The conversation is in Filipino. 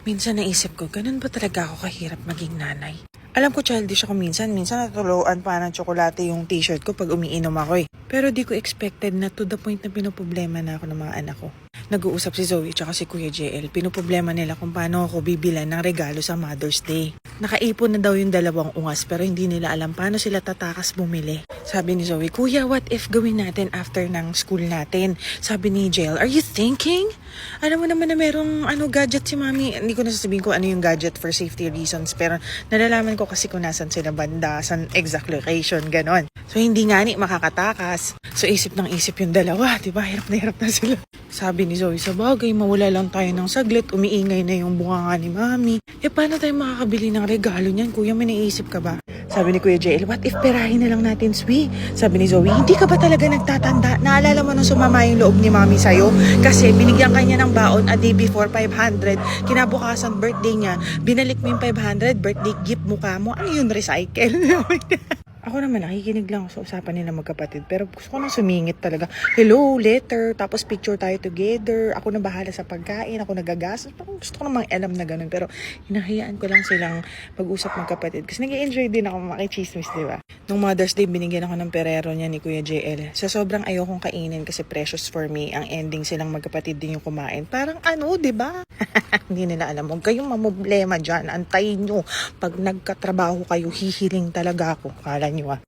Minsan naisip ko, ganun ba talaga ako kahirap maging nanay? Alam ko childish ako minsan natutuluan pa ng tsokolate yung t-shirt ko pag umiinom ako eh. Pero di ko expected na to the point na pinoproblema na ako ng mga anak ko. Nag-uusap si Zoe at si Kuya JL, pinoproblema nila kung paano ako bibilan ng regalo sa Mother's Day. Nakaipon na daw yung dalawang ungas pero hindi nila alam paano sila tatakas bumili. Sabi ni Zoe, Kuya, what if gawin natin after ng school natin? Sabi ni JL, are you thinking? Alam mo naman na merong gadget si Mami. Hindi ko nasasabihin ko ano yung gadget for safety reasons pero nalalaman ko kasi kung nasan sila banda, san exact location, ganon. So hindi nga ni makakatakas. So isip yung dalawa, diba? Hirap na sila. Sabi ni Zoe, sa bagay, mawala lang tayo ng saglit, umiingay na yung bunganga ni Mami. Paano tayo makakabili ng regalo niyan? Kuya, may naisip ka ba? Sabi ni Kuya JL, what if perahin na lang natin, Swi? Sabi ni Zoe, hindi ka ba talaga nagtatanda? Naalala mo nung sumama yung loob ni Mami sa'yo? Kasi binigyan kanya ng baon a day before 500. Kinabukasan birthday niya, binalik mo yung 500, birthday gift mukha mo. Ano yun, recycle? Ako naman, nakikinig lang ako sa usapan nila magkapatid. Pero gusto ko nang sumingit talaga. Hello, letter, tapos picture tayo together. Ako na bahala sa pagkain, ako nagagastos. Parang gusto ko namang alam na ganun. Pero hinahayaan ko lang silang pag-usap magkapatid. Kasi nag-i-enjoy din ako makichismis, di ba? Nung Mother's Day, binigyan ako ng perero niya ni Kuya JL. Sa sobrang ayokong kainin kasi precious for me, ang ending silang magkapatid din yung kumain. Parang di ba? Hindi nila alam. Huwag kayong mamoblema dyan. Antayin nyo. Pag nagkatrabaho kayo, hihiling talaga ako. Kala nyo